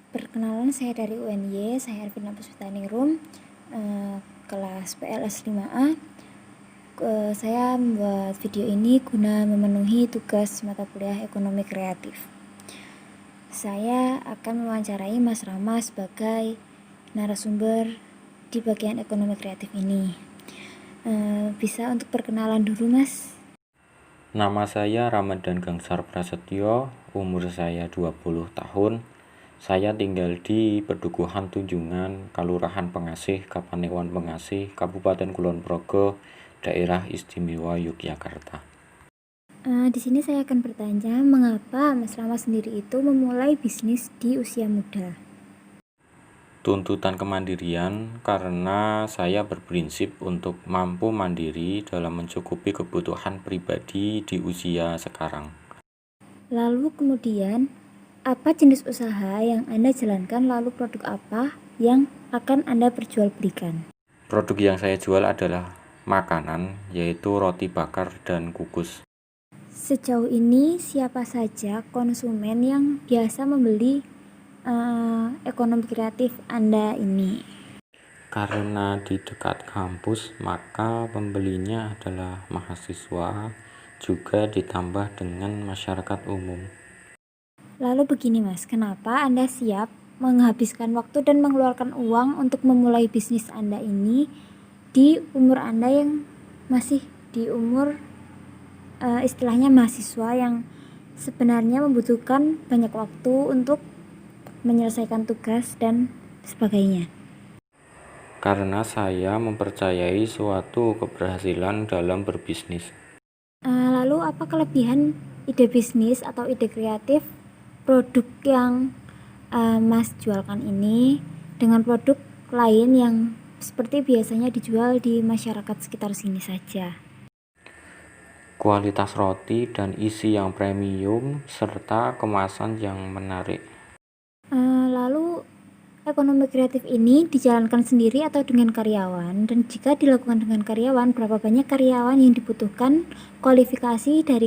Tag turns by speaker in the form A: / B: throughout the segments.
A: Perkenalan, saya dari UNY, saya Arvina Puspitaningrum, kelas PLS 5A. Saya membuat video ini guna memenuhi tugas mata kuliah ekonomi kreatif. Saya akan mewawancarai Mas Rama sebagai narasumber di bagian ekonomi kreatif ini. Bisa untuk perkenalan dulu, Mas?
B: Nama saya Ramadan Gangsar Prasetyo, umur saya 20 tahun. Saya tinggal di Pedukuhan Tunjungan, Kalurahan Pengasih, Kapanewon Pengasih, Kabupaten Kulon Progo, Daerah Istimewa Yogyakarta.
A: Di sini saya akan bertanya, mengapa Mas Rama sendiri itu memulai bisnis di usia muda?
B: Tuntutan kemandirian karena saya berprinsip untuk mampu mandiri dalam mencukupi kebutuhan pribadi di usia sekarang.
A: Lalu kemudian, apa jenis usaha yang Anda jalankan, lalu produk apa yang akan Anda perjualbelikan?
B: Produk yang saya jual adalah makanan, yaitu roti bakar dan kukus.
A: Sejauh ini, siapa saja konsumen yang biasa membeli ekonomi kreatif Anda ini?
B: Karena di dekat kampus, maka pembelinya adalah mahasiswa, juga ditambah dengan masyarakat umum.
A: Lalu begini Mas, kenapa Anda siap menghabiskan waktu dan mengeluarkan uang untuk memulai bisnis Anda ini di umur Anda yang masih di umur istilahnya mahasiswa yang sebenarnya membutuhkan banyak waktu untuk menyelesaikan tugas dan sebagainya?
B: Karena saya mempercayai suatu keberhasilan dalam berbisnis.
A: Lalu apa kelebihan ide bisnis atau ide kreatif produk yang Mas jualkan ini dengan produk lain yang seperti biasanya dijual di masyarakat sekitar sini saja?
B: Kualitas roti dan isi yang premium, serta kemasan yang menarik.
A: Lalu ekonomi kreatif ini dijalankan sendiri atau dengan karyawan? Dan jika dilakukan dengan karyawan, berapa banyak karyawan yang dibutuhkan, kualifikasi dari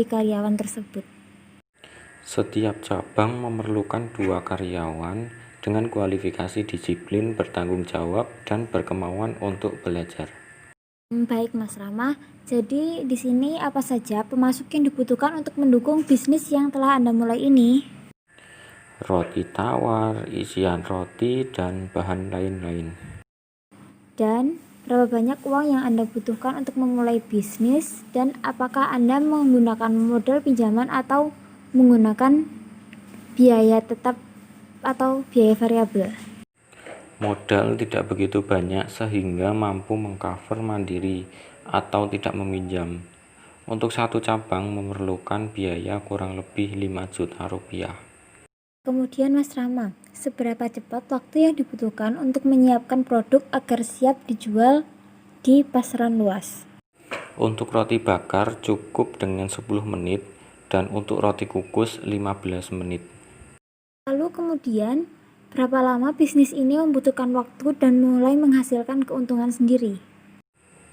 A: karyawan tersebut?
B: Setiap cabang memerlukan 2 karyawan dengan kualifikasi disiplin, bertanggung jawab, dan berkemauan untuk belajar.
A: Baik Mas Rama, jadi di sini apa saja pemasok yang dibutuhkan untuk mendukung bisnis yang telah Anda mulai ini?
B: Roti tawar, isian roti, dan bahan lain-lain.
A: Dan berapa banyak uang yang Anda butuhkan untuk memulai bisnis? Dan apakah Anda menggunakan modal pinjaman atau menggunakan biaya tetap atau biaya variabel?
B: Modal tidak begitu banyak sehingga mampu mengcover mandiri atau tidak meminjam. Untuk satu cabang memerlukan biaya kurang lebih 5 juta rupiah.
A: Kemudian Mas Rama, seberapa cepat waktu yang dibutuhkan untuk menyiapkan produk agar siap dijual di pasaran luas?
B: Untuk roti bakar cukup dengan 10 menit dan untuk roti kukus 15 menit.
A: Lalu kemudian, berapa lama bisnis ini membutuhkan waktu dan mulai menghasilkan keuntungan sendiri?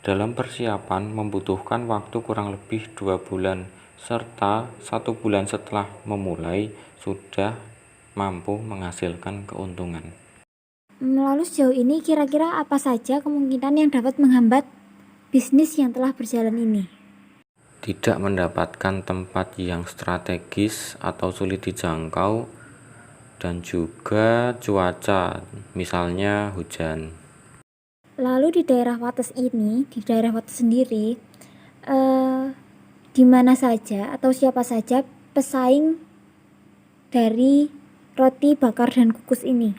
B: Dalam persiapan membutuhkan waktu kurang lebih 2 bulan, serta 1 bulan setelah memulai sudah mampu menghasilkan keuntungan.
A: Lalu sejauh ini kira-kira apa saja kemungkinan yang dapat menghambat bisnis yang telah berjalan ini?
B: Tidak mendapatkan tempat yang strategis atau sulit dijangkau, dan juga cuaca, misalnya hujan.
A: Lalu di daerah Wates sendiri, di mana saja atau siapa saja pesaing dari roti bakar dan kukus ini?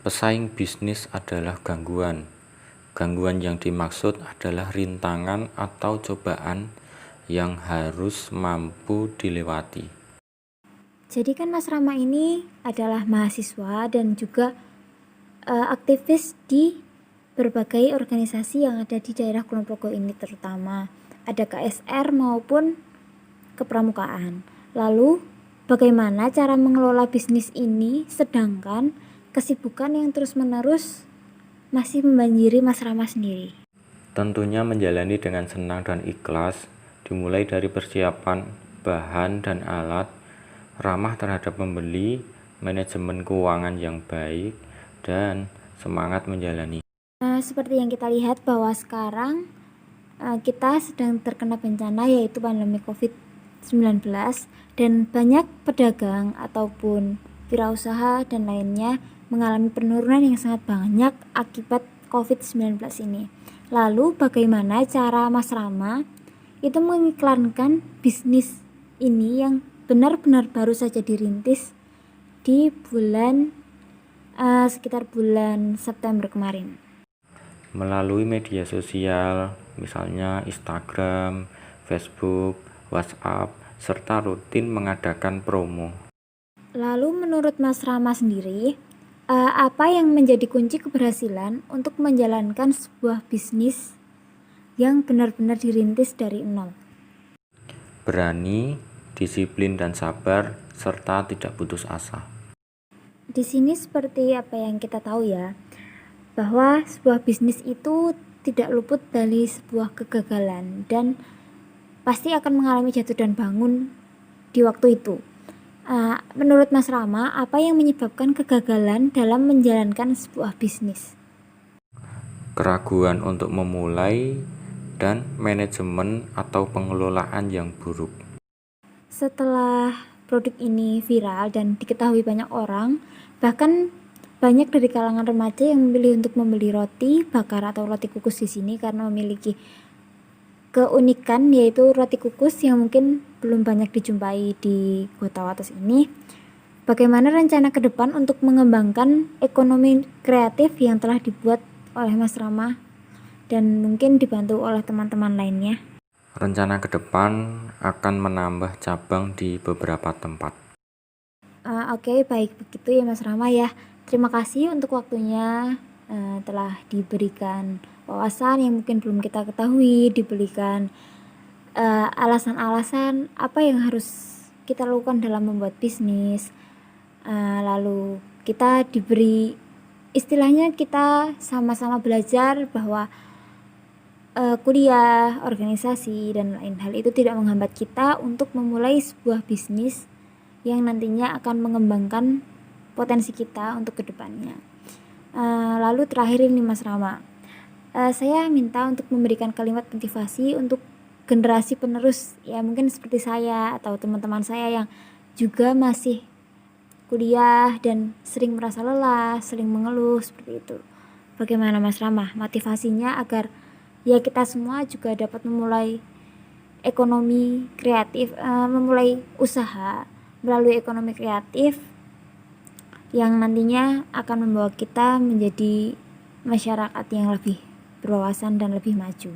B: Pesaing bisnis adalah gangguan. Gangguan yang dimaksud adalah rintangan atau cobaan yang harus mampu dilewati.
A: Jadi kan Mas Rama ini adalah mahasiswa dan juga aktivis di berbagai organisasi yang ada di daerah Kulon Progo ini, terutama ada KSR maupun kepramukaan. Lalu bagaimana cara mengelola bisnis ini sedangkan kesibukan yang terus-menerus masih membanjiri Mas Rama sendiri?
B: Tentunya menjalani dengan senang dan ikhlas, dimulai dari persiapan bahan dan alat, ramah terhadap pembeli, manajemen keuangan yang baik, dan semangat menjalani.
A: Seperti yang kita lihat bahwa sekarang kita sedang terkena bencana yaitu pandemi COVID-19 dan banyak pedagang ataupun wirausaha dan lainnya mengalami penurunan yang sangat banyak akibat COVID-19 ini. Lalu bagaimana cara Mas Rama itu mengiklankan bisnis ini yang benar-benar baru saja dirintis di bulan sekitar bulan September kemarin?
B: Melalui media sosial, misalnya Instagram, Facebook, WhatsApp, serta rutin mengadakan promo.
A: Lalu menurut Mas Rama sendiri, apa yang menjadi kunci keberhasilan untuk menjalankan sebuah bisnis yang benar-benar dirintis dari nol?
B: Berani, disiplin dan sabar, serta tidak putus asa.
A: Di sini seperti apa yang kita tahu ya, bahwa sebuah bisnis itu tidak luput dari sebuah kegagalan dan pasti akan mengalami jatuh dan bangun di waktu itu. Menurut Mas Rama, apa yang menyebabkan kegagalan dalam menjalankan sebuah bisnis?
B: Keraguan untuk memulai dan manajemen atau pengelolaan yang buruk.
A: Setelah produk ini viral dan diketahui banyak orang, bahkan banyak dari kalangan remaja yang memilih untuk membeli roti bakar atau roti kukus di sini karena memiliki keunikan yaitu roti kukus yang mungkin belum banyak dijumpai di Kota Wates ini. Bagaimana rencana ke depan untuk mengembangkan ekonomi kreatif yang telah dibuat oleh Mas Rama dan mungkin dibantu oleh teman-teman lainnya?
B: Rencana ke depan akan menambah cabang di beberapa tempat.
A: Oke, baik begitu ya Mas Rama ya. Terima kasih untuk waktunya, telah diberikan wawasan yang mungkin belum kita ketahui, diberikan alasan-alasan apa yang harus kita lakukan dalam membuat bisnis. Lalu kita diberi istilahnya kita sama-sama belajar bahwa kuliah, organisasi, dan lain hal itu tidak menghambat kita untuk memulai sebuah bisnis yang nantinya akan mengembangkan potensi kita untuk kedepannya. Lalu terakhir ini Mas Rama, saya minta untuk memberikan kalimat motivasi untuk generasi penerus ya, mungkin seperti saya atau teman-teman saya yang juga masih kuliah dan sering merasa lelah, sering mengeluh seperti itu. Bagaimana Mas Rama motivasinya agar ya kita semua juga dapat memulai ekonomi kreatif, memulai usaha melalui ekonomi kreatif yang nantinya akan membawa kita menjadi masyarakat yang lebih berwawasan dan lebih maju.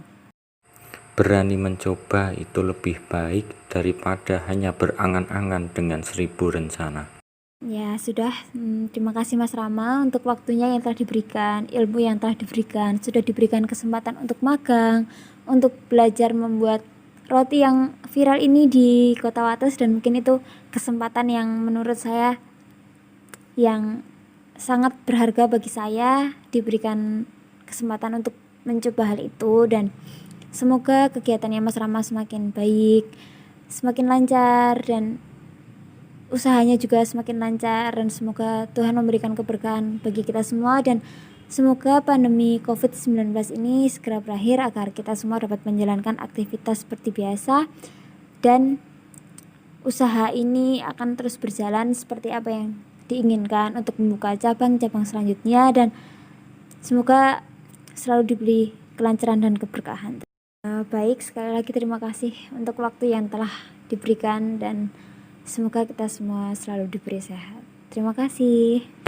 B: Berani mencoba itu lebih baik daripada hanya berangan-angan dengan 1000 rencana.
A: Ya sudah, terima kasih Mas Rama untuk waktunya yang telah diberikan, ilmu yang telah diberikan, sudah diberikan kesempatan untuk magang, untuk belajar membuat roti yang viral ini di Kota Wates, dan mungkin itu kesempatan yang menurut saya yang sangat berharga bagi saya, diberikan kesempatan untuk mencoba hal itu, dan semoga kegiatannya Mas Rama semakin baik, semakin lancar, dan usahanya juga semakin lancar, dan semoga Tuhan memberikan keberkahan bagi kita semua, dan semoga pandemi COVID-19 ini segera berakhir agar kita semua dapat menjalankan aktivitas seperti biasa dan usaha ini akan terus berjalan seperti apa yang diinginkan untuk membuka cabang-cabang selanjutnya, dan semoga selalu diberi kelancaran dan keberkahan. Baik, sekali lagi terima kasih untuk waktu yang telah diberikan dan semoga kita semua selalu diberi sehat. Terima kasih.